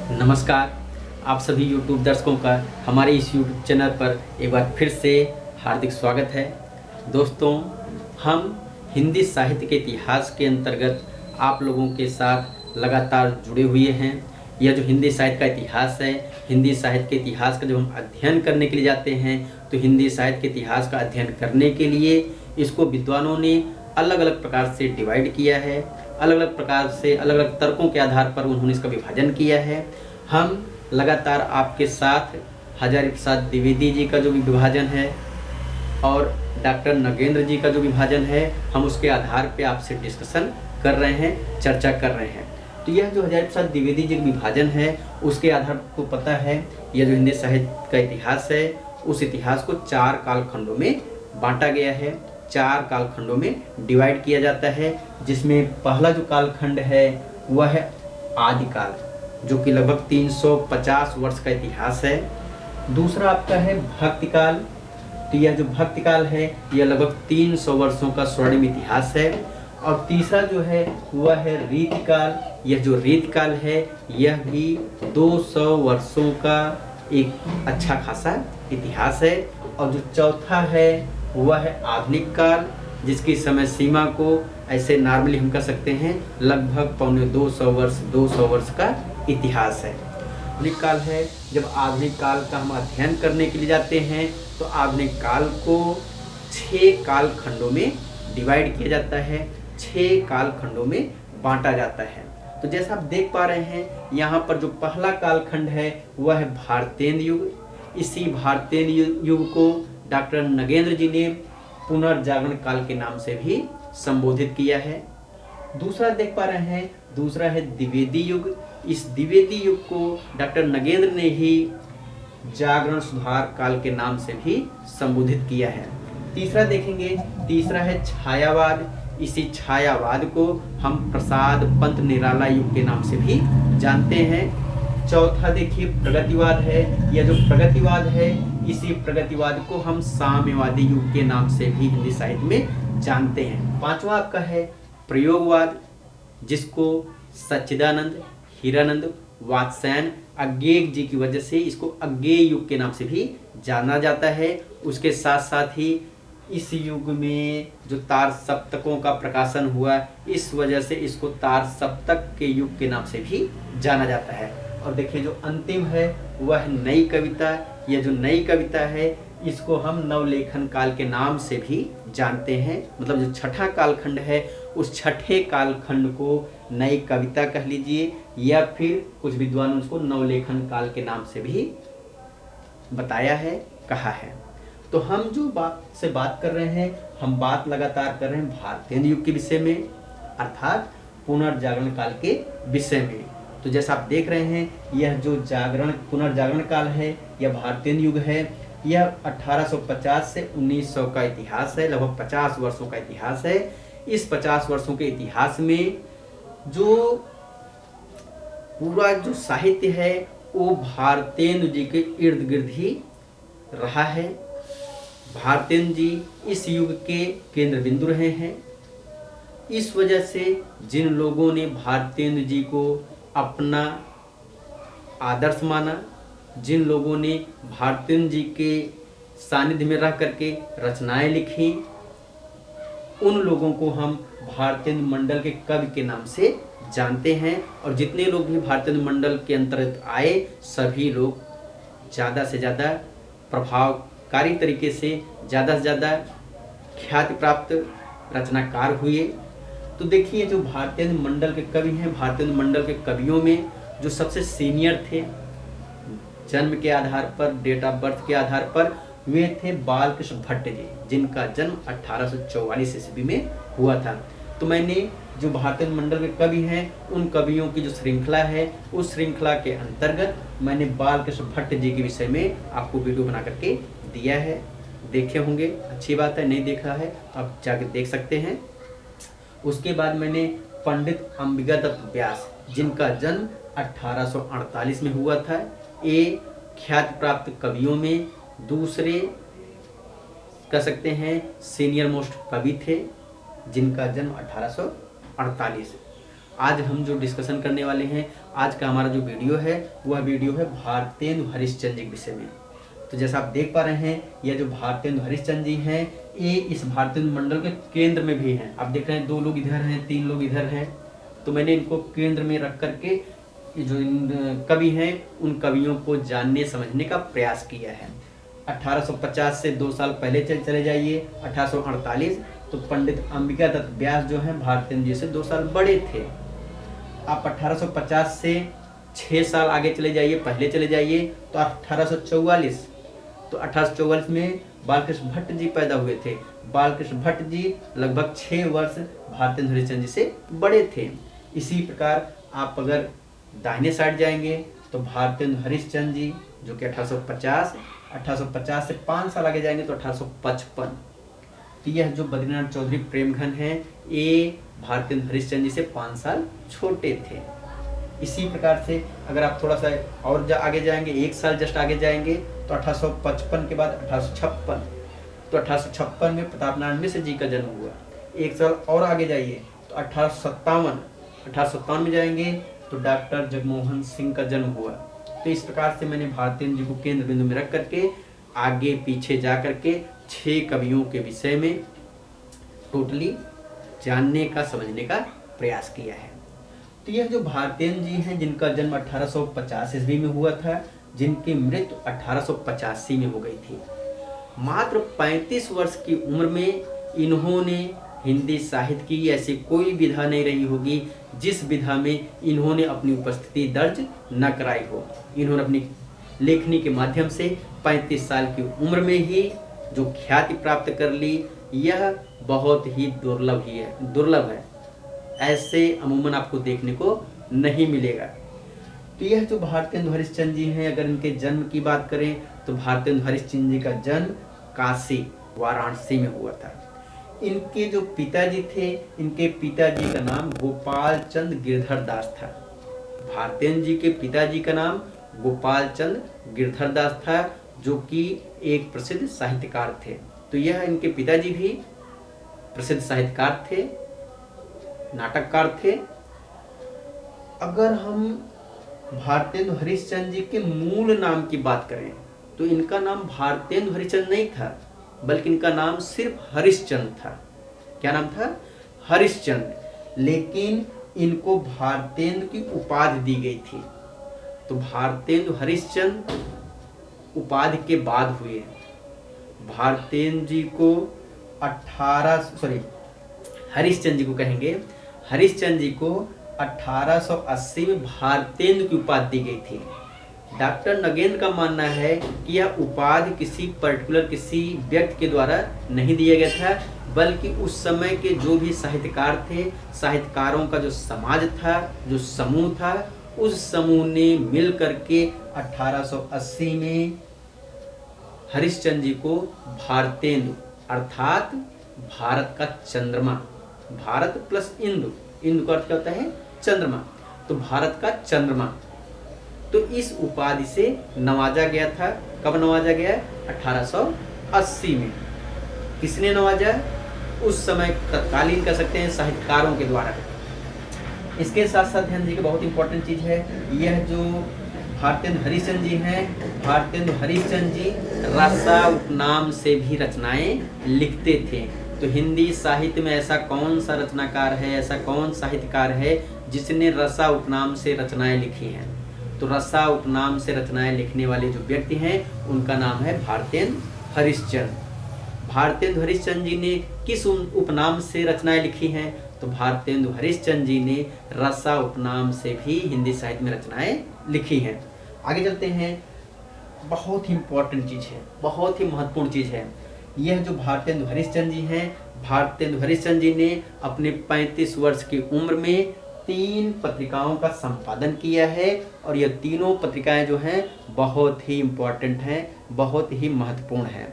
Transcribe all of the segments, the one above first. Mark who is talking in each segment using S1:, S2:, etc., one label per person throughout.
S1: नमस्कार। आप सभी YouTube दर्शकों का हमारे इस YouTube चैनल पर एक बार फिर से हार्दिक स्वागत है। दोस्तों, हम हिंदी साहित्य के इतिहास के अंतर्गत आप लोगों के साथ लगातार जुड़े हुए हैं। यह जो हिंदी साहित्य का इतिहास है, हिंदी साहित्य के इतिहास का जब हम अध्ययन करने के लिए जाते हैं तो हिंदी साहित्य के इतिहास का अध्ययन करने के लिए इसको विद्वानों ने अलग अलग प्रकार से डिवाइड किया है। अलग अलग प्रकार से अलग अलग तर्कों के आधार पर उन्होंने इसका विभाजन किया है। हम लगातार आपके साथ हजारी प्रसाद द्विवेदी जी का जो विभाजन है और डॉक्टर नगेंद्र जी का जो विभाजन है, हम उसके आधार पे आपसे डिस्कशन कर रहे हैं, चर्चा कर रहे हैं। तो यह जो हजारी प्रसाद द्विवेदी जी का विभाजन है, उसके आधार को पता है, यह जो हिंदी साहित्य का इतिहास है, उस इतिहास को 4 कालखंडों में बांटा गया है। 4 कालखंडों में डिवाइड किया जाता है, जिसमें पहला जो कालखंड है वह है आदिकाल, जो कि लगभग 350 वर्ष का इतिहास है। दूसरा आपका है भक्तिकाल। तो यह जो भक्तिकाल है यह लगभग 300 वर्षों का स्वर्णिम इतिहास है। और तीसरा जो है वह है रीतिकाल। यह जो रीतिकाल है यह भी 200 वर्षों का एक अच्छा खासा इतिहास है। और जो चौथा है वह है आधुनिक काल, जिसकी समय सीमा को ऐसे नॉर्मली हम कह सकते हैं लगभग 200 वर्ष का इतिहास है। आधुनिक काल है, जब आधुनिक काल का हम अध्ययन करने के लिए जाते हैं तो आधुनिक काल को 6 कालखंडों में डिवाइड किया जाता है, 6 कालखंडों में बांटा जाता है। तो जैसा आप देख पा रहे हैं यहाँ पर जो पहला कालखंड है वह है भारतेंद्र युग। इसी भारतेंद्र युग को डॉक्टर नगेंद्र जी ने पुनर्जागरण काल के नाम से भी संबोधित किया है। दूसरा देख पा रहे हैं, दूसरा है द्विवेदी युग। इस द्विवेदी युग को डॉक्टर नगेंद्र ने ही जागरण सुधार काल के नाम से भी संबोधित किया है। तीसरा देखेंगे, तीसरा है छायावाद। इसी छायावाद को हम प्रसाद पंत निराला युग के नाम से भी जानते हैं। चौथा देखिए प्रगतिवाद है। यह जो प्रगतिवाद है, इसी प्रगतिवाद को हम साम्यवादी युग के नाम से भी हिंदी साहित्य में जानते हैं। पांचवा आपका है प्रयोगवाद, जिसको सच्चिदानंद, हीरानंद, वात्स्यायन, अज्ञेय जी की वजह से इसको अज्ञेय युग के नाम से भी जाना जाता है। उसके साथ साथ ही इस युग में जो तार सप्तकों का प्रकाशन हुआ, इस वजह से इसको तार सप्तक के युग के नाम से भी जाना जाता है। और देखिए जो अंतिम है वह नई कविता। यह जो नई कविता है इसको हम नवलेखन काल के नाम से भी जानते हैं। मतलब जो छठा कालखंड है उस छठे कालखंड को नई कविता कह लीजिए, या फिर कुछ विद्वानों उसको नवलेखन काल के नाम से भी बताया है, कहा है। तो हम जो बात कर रहे हैं, हम बात लगातार कर रहे हैं भारतेंद्र युग के विषय में, अर्थात पुनर्जागरण काल के विषय में। तो जैसा आप देख रहे हैं यह जो पुनर्जागरण काल है यह भारतेंद्र युग है। यह 1850 से 1900 का इतिहास है, लगभग 50 वर्षों का इतिहास है। इस 50 वर्षों के इतिहास में जो पूरा जो साहित्य है वो भारतेंद्र जी के इर्द गिर्द ही रहा है। भारतेंद्र जी इस युग के केंद्र बिंदु रहे हैं। इस वजह से जिन लोगों ने भारतेंद्र जी को अपना आदर्श माना, जिन लोगों ने भारतेंद्र जी के सानिध्य में रह करके रचनाएं लिखी, उन लोगों को हम भारतेंद्र मंडल के कवि के नाम से जानते हैं। और जितने लोग भी भारतेंद्र मंडल के अंतर्गत आए, सभी लोग ज़्यादा से ज़्यादा प्रभावकारी तरीके से ज़्यादा ख्याति प्राप्त रचनाकार हुए। तो देखिए जो भारतेंद्र मंडल के कवि हैं, भारतेंद्र मंडल के कवियों में जो सबसे सीनियर थे जन्म के आधार पर, डेट ऑफ बर्थ के आधार पर, वे थे बालकृष्ण भट्ट जी, जिनका जन्म 1844 ईस्वी में हुआ था। तो मैंने जो भारतेंद्र मंडल के कवि हैं उन कवियों की जो श्रृंखला है, उस श्रृंखला के अंतर्गत मैंने बालकृष्ण भट्ट जी के विषय में आपको वीडियो बना करके दिया है। देखे होंगे, अच्छी बात है, नहीं देखा है आप जाके देख सकते हैं। उसके बाद मैंने पंडित अंबिका दत्त व्यास, जिनका जन्म 1848 में हुआ था, ये ख्याति प्राप्त कवियों में दूसरे कह सकते हैं सीनियर मोस्ट कवि थे, जिनका जन्म 1848। आज हम जो डिस्कशन करने वाले हैं, आज का हमारा जो वीडियो है वह वीडियो है भारतेंदु हरिश्चंद्र जी के विषय में। तो जैसा आप देख पा रहे हैं, यह जो भारतेंदु हरिश्चंद्र जी हैं, ये इस भारतेंदु मंडल के केंद्र में भी हैं। आप देख रहे हैं 2 लोग इधर हैं, 3 लोग इधर हैं। तो मैंने इनको केंद्र में रख करके जो कवि हैं उन कवियों को जानने समझने का प्रयास किया है। 1850 से 2 साल पहले चले जाइए 1848, तो पंडित अंबिका दत्त व्यास जो हैं भारतेंदु जी से 2 साल बड़े थे। आप 1850 से 6 साल आगे चले जाइए, पहले चले जाइए तो 1844, तो 1844 में बालकृष्ण भट्ट जी पैदा हुए थे। बालकृष्ण भट्ट जी लगभग 6 वर्ष भारतेंदु हरिश्चंद्र जी से बड़े थे। इसी प्रकार आप अगर दाहिने साइड जाएंगे तो भारतेंदु हरिश्चंद्र जी जो कि 1850 से 5 साल आगे जाएंगे तो 1855। तो यह जो बद्रीनाथ चौधरी प्रेमघन हैं, ये भारतेंदु हरिश्चंद्र जी से 5 साल छोटे थे। इसी प्रकार से अगर आप थोड़ा सा और आगे जाएंगे, 1 साल जस्ट आगे जाएंगे तो 1855 के बाद 1856, तो 1856 में प्रताप नारायण मिश्र जी का जन्म हुआ। 1 साल और आगे जाइए तो 1857 में जाएंगे तो डॉक्टर जगमोहन सिंह का जन्म हुआ। तो इस प्रकार से मैंने भारतेंदु जी को केंद्र बिंदु में रख करके आगे पीछे जा करके 6 कवियों के विषय में टोटली जानने का समझने का प्रयास किया है। तो यह जो भारतेंदु जी हैं, जिनका जन्म 1850 ईस्वी में हुआ था, जिनकी मृत्यु 1885 में हो गई थी। मात्र 35 वर्ष की उम्र में इन्होंने हिंदी साहित्य की ऐसी कोई विधा नहीं रही होगी जिस विधा में इन्होंने अपनी उपस्थिति दर्ज न कराई हो। इन्होंने अपनी लेखनी के माध्यम से 35 साल की उम्र में ही जो ख्याति प्राप्त कर ली, यह बहुत ही दुर्लभ है। ऐसे अमूमन आपको देखने को नहीं मिलेगा। तो यह जो भारतेंदु हरिश्चंद्र जी हैं, अगर इनके जन्म की बात करें तो भारतेंदु हरिश्चंद्र जी का जन्म काशी वाराणसी में हुआ था। इनके जो पिताजी थे, इनके पिताजी का नाम गोपाल चंद गिरधर दास था। भारतेंदु जी के पिताजी का नाम गोपाल चंद गिरधर दास था, जो कि एक प्रसिद्ध साहित्यकार थे। तो यह इनके पिताजी भी प्रसिद्ध साहित्यकार थे, नाटककार थे। अगर हम भारतेंदु हरिश्चंद्र जी के मूल नाम की बात करें तो इनका नाम भारतेंदु हरिश्चंद्र नहीं था, बल्कि इनका नाम सिर्फ हरिश्चंद्र था। क्या नाम था? हरिश्चंद्र। लेकिन इनको भारतेंदु की उपाधि दी गई थी। तो भारतेंदु हरिश्चंद्र उपाधि के बाद हुए। भारतेंदु जी को हरिश्चंद्र जी को कहेंगे, हरिश्चंद्र जी को 1880 में भारतेंदु की उपाधि दी गई थी। डॉक्टर नगेंद्र का मानना है कि यह उपाधि किसी व्यक्ति के द्वारा नहीं दिया गया था, बल्कि उस समय के जो भी साहित्यकार थे, साहित्यकारों का जो समाज था, जो समूह था, उस समूह ने मिल करके 1880 में हरिश्चंद्र जी को भारतेंदु अर्थात भारत का चंद्रमा, भारत प्लस इंदु, इंदु का अर्थ क्या होता है? चंद्रमा। तो भारत का चंद्रमा, तो इस उपाधि से नवाजा गया था। कब नवाजा गया? 1880 में। किसने नवाजा? उस समय तत्कालीन कह सकते हैं साहित्यकारों के द्वारा। इसके साथ साथ ध्यान दीजिए, बहुत इंपॉर्टेंट चीज है, यह जो भारतेंदु हरिश्चंद्र जी हैं, भारतेंदु हरिश्चंद्र जी रसा उपनाम से भी रचनाएं लिखते थे। तो हिंदी साहित्य में ऐसा कौन सा रचनाकार है, ऐसा कौन साहित्यकार है जिसने रसा उपनाम से रचनाएं लिखी हैं? तो रसा उपनाम से रचनाएं लिखने वाले जो व्यक्ति हैं उनका नाम है भारतेंदु हरिश्चंद्र। भारतेंदु हरिश्चंद्र जी ने किस उपनाम से रचनाएं लिखी हैं? तो भारतेंदु हरिश्चंद्र जी ने रसा उपनाम से भी हिंदी साहित्य में रचनाएं लिखी हैं। आगे चलते हैं। बहुत ही इंपॉर्टेंट चीज है, बहुत ही महत्वपूर्ण चीज है। यह जो भारतेंदु हरिश्चंद्र जी हैं, भारतेंदु हरिश्चंद्र जी ने अपने 35 वर्ष की उम्र में 3 पत्रिकाओं का संपादन किया है, और यह तीनों पत्रिकाएं जो हैं बहुत ही इम्पोर्टेंट हैं, बहुत ही महत्वपूर्ण हैं।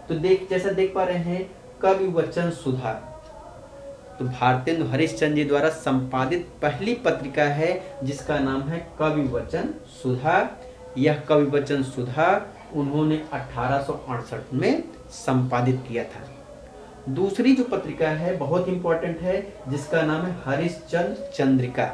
S1: तो जैसा देख पा रहे हैं, कवि वचन सुधा, तो भारतेंदु हरिश्चंद्र जी द्वारा संपादित पहली पत्रिका है जिसका नाम है कवि वचन सुधा। यह कवि वचन सुधा उन्होंने 1868 में संपादित किया था। दूसरी जो पत्रिका है बहुत इंपॉर्टेंट है, जिसका नाम है हरिश्चंद्र चंद्रिका।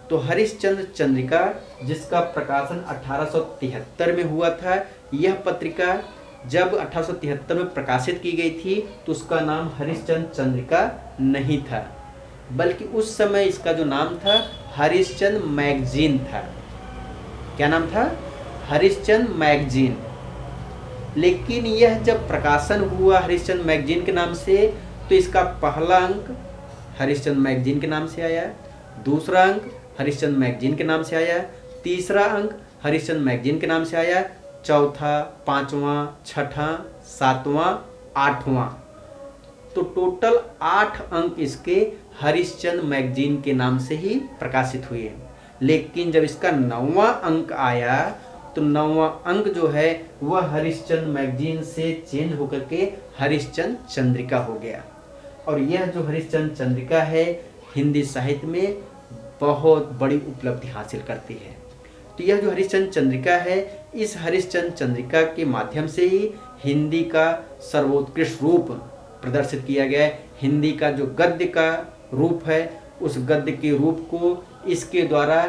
S1: तो हरिश्चंद्र चंद्रिका जिसका प्रकाशन 1873 में हुआ था। यह पत्रिका जब 1873 में प्रकाशित की गई थी तो उसका नाम हरिश्चंद्र चंद्रिका नहीं था, बल्कि उस समय इसका जो नाम था हरिश्चंद्र मैगजीन था। क्या नाम था? हरिश्चंद्र मैगजीन। लेकिन यह जब प्रकाशन हुआ हरिश्चंद्र मैगजीन के नाम से, तो इसका पहला अंक हरिश्चंद्र मैगजीन के नाम से आया, दूसरा अंक हरिश्चंद्र मैगजीन के नाम से आया, तीसरा अंक हरिश्चंद्र मैगजीन के नाम से आया, चौथा, पांचवा, छठा, सातवां, आठवां, तो टोटल 8 अंक इसके हरिश्चंद्र मैगजीन के नाम से ही प्रकाशित हुए। लेकिन जब इसका 9वां अंक आया तो 9वां अंक जो है वह हरिश्चंद्र मैगजीन से चेंज होकर के हरिश्चंद्र चंद्रिका हो गया। और यह जो हरिश्चंद्र चंद्रिका है हिंदी साहित्य में बहुत बड़ी उपलब्धि हासिल करती है। तो यह जो हरिश्चंद्र चंद्रिका है, इस हरिश्चंद्र चंद्रिका के माध्यम से ही हिंदी का सर्वोत्कृष्ट रूप प्रदर्शित किया गया है। हिंदी का जो गद्य का रूप है उस गद्य के रूप को इसके द्वारा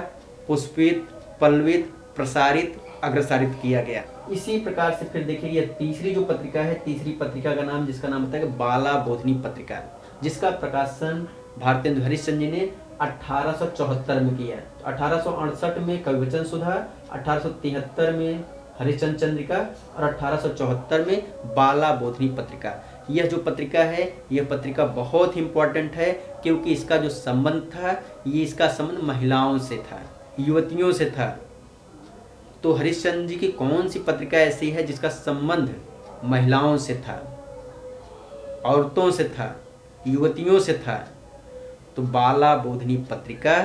S1: पुष्पित, पल्लवित, प्रसारित, अग्रसारित किया गया। इसी प्रकार से फिर देखिए यह तीसरी जो पत्रिका है, तीसरी पत्रिका का नाम जिसका नाम होता है बाला बोधनी पत्रिका, जिसका प्रकाशन भारतेंदु हरिश्चंद्र जी ने 1874 में किया। 1868 में कविवचन सुधा, 1873 में हरिश्चंद्र चंद्रिका और 1874 में बाला बोधनी पत्रिका। यह जो पत्रिका है यह पत्रिका बहुत इंपॉर्टेंट है, क्योंकि इसका जो संबंध था ये इसका संबंध महिलाओं से था, युवतियों से था। तो हरिश्चंद्र जी की कौन सी पत्रिका ऐसी है जिसका संबंध महिलाओं से था, औरतों से था, युवतियों से था? तो बाला बोधनी पत्रिका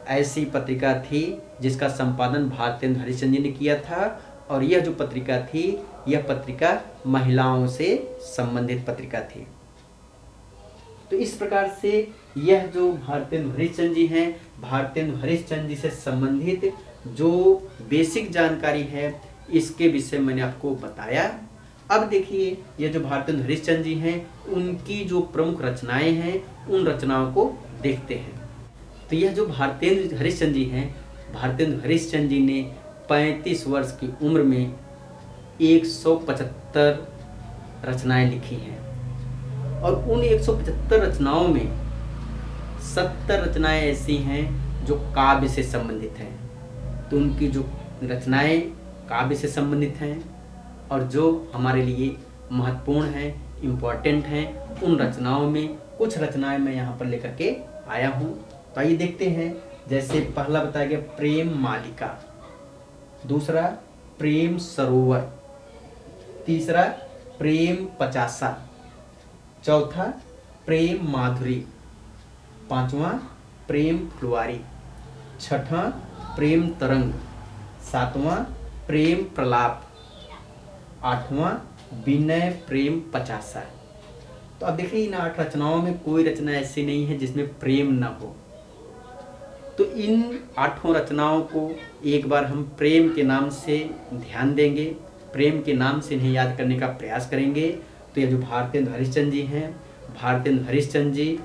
S1: ऐसी पत्रिका थी जिसका संपादन भारतेंदु हरिश्चंद्र जी ने किया था। और यह जो पत्रिका थी यह पत्रिका महिलाओं से संबंधित पत्रिका थी। तो इस प्रकार से यह जो भारतेंदु हरिश्चंद्र जी हैं, भारतेंदु हरिश्चंद्र जी से संबंधित जो बेसिक जानकारी है इसके विषय मैंने आपको बताया। अब देखिए ये जो भारतेंदु हरिश्चंद्र जी हैं उनकी जो प्रमुख रचनाएं हैं उन रचनाओं को देखते हैं। तो यह जो भारतेंदु हरिश्चंद्र जी हैं, भारतेंदु हरिश्चंद्र जी ने 35 वर्ष की उम्र में 175 रचनाएं लिखी हैं। और उन 175 रचनाओं में 70 रचनाएं ऐसी हैं जो काव्य से संबंधित हैं। तो उनकी जो रचनाएं काव्य से संबंधित हैं और जो हमारे लिए महत्वपूर्ण हैं, इम्पोर्टेंट हैं, उन रचनाओं में कुछ रचनाएं मैं यहाँ पर लेकर के आया हूँ। तो आइए देखते हैं। जैसे पहला बताया गया प्रेम मालिका, दूसरा प्रेम सरोवर, तीसरा प्रेम पचासा, चौथा प्रेम माधुरी, पांचवा प्रेम फुलवारी, छठा प्रेम तरंग, सातवां प्रेम प्रलाप, आठवां विनय प्रेम पचासा। तो अब देखिए इन 8 रचनाओं में कोई रचना ऐसी नहीं है जिसमें प्रेम न हो। तो इन 8 रचनाओं को एक बार हम प्रेम के नाम से ध्यान देंगे, प्रेम के नाम से इन्हें याद करने का प्रयास करेंगे। तो ये जो भारतेंदु हरिश्चंद्र जी हैं, भारतेंदु हरिश्चंद्र जी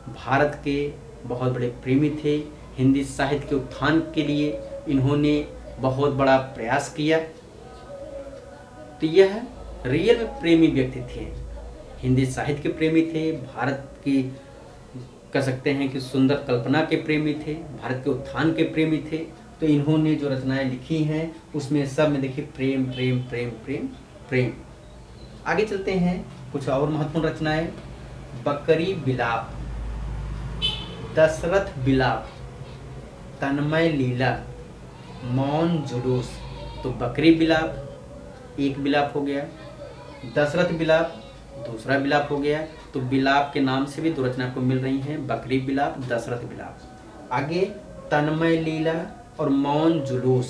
S1: भारत के बहुत बड़े प्रेमी थे। हिंदी साहित्य के उत्थान के लिए इन्होंने बहुत बड़ा प्रयास किया। तो यह रियल में प्रेमी व्यक्ति थे, हिंदी साहित्य के प्रेमी थे, भारत की कह सकते हैं कि सुंदर कल्पना के प्रेमी थे, भारत के उत्थान के प्रेमी थे। तो इन्होंने जो रचनाएं लिखी हैं उसमें सब में देखिए प्रेम प्रेम प्रेम प्रेम प्रेम। आगे चलते हैं कुछ और महत्वपूर्ण रचनाएं। बकरी बिलाप, दशरथ बिलाप, तन्मय लीला, मौन जुलूस। तो बकरी बिलाप एक बिलाप हो गया, दशरथ बिलाप दूसरा बिलाप हो गया। तो बिलाप के नाम से भी 2 रचना आपको मिल रही हैं, बकरी बिलाप, दशरथ बिलाप। आगे तन्मय लीला और मौन जुलूस।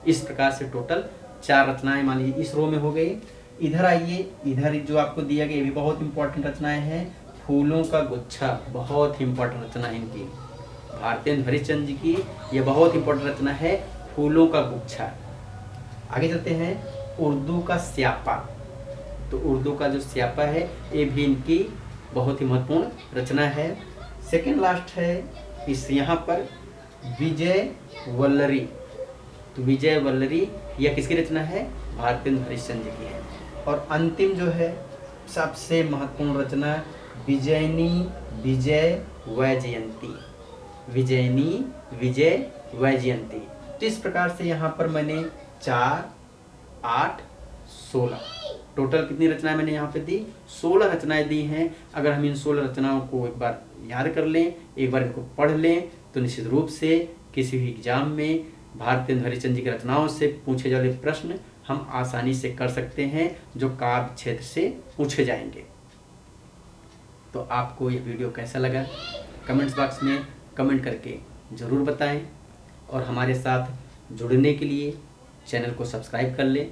S1: इस प्रकार से टोटल 4 रचनाएं मान लीजिए इस रो में हो गई। इधर आइए, इधर जो आपको दिया गया ये भी बहुत इंपॉर्टेंट रचनाएं हैं। फूलों का गुच्छा बहुत इंपॉर्टेंट रचना है इनकी, भारतेंदु हरिश्चंद्र जी की ये बहुत इंपॉर्टेंट रचना है, फूलों का गुच्छा। आगे चलते हैं उर्दू का स्यापा, तो उर्दू का जो स्यापा है ये भी इनकी बहुत ही महत्वपूर्ण रचना है। सेकेंड लास्ट है इस यहाँ पर विजय वल्लरी। तो विजय वल्लरी यह किसकी रचना है? भारतेंदु हरिश्चंद्र की है। और अंतिम जो है सबसे महत्वपूर्ण रचना विजयनी विजय वैजयंती। विजयनी विजय वैजयंती। तो इस प्रकार से यहाँ पर मैंने 4, 8, 16 टोटल कितनी रचनाएं मैंने यहाँ पे दी? 16 रचनाएं दी हैं। अगर हम इन 16 रचनाओं को एक बार याद कर लें, एक बार इनको पढ़ लें, तो निश्चित रूप से किसी भी एग्जाम में भारतेंदु हरिश्चंद्र जी की रचनाओं से पूछे जाने प्रश्न हम आसानी से कर सकते हैं, जो काव्य क्षेत्र से पूछे जाएंगे। तो आपको यह वीडियो कैसा लगा कमेंट्स बॉक्स में कमेंट करके ज़रूर बताएं, और हमारे साथ जुड़ने के लिए चैनल को सब्सक्राइब कर लें।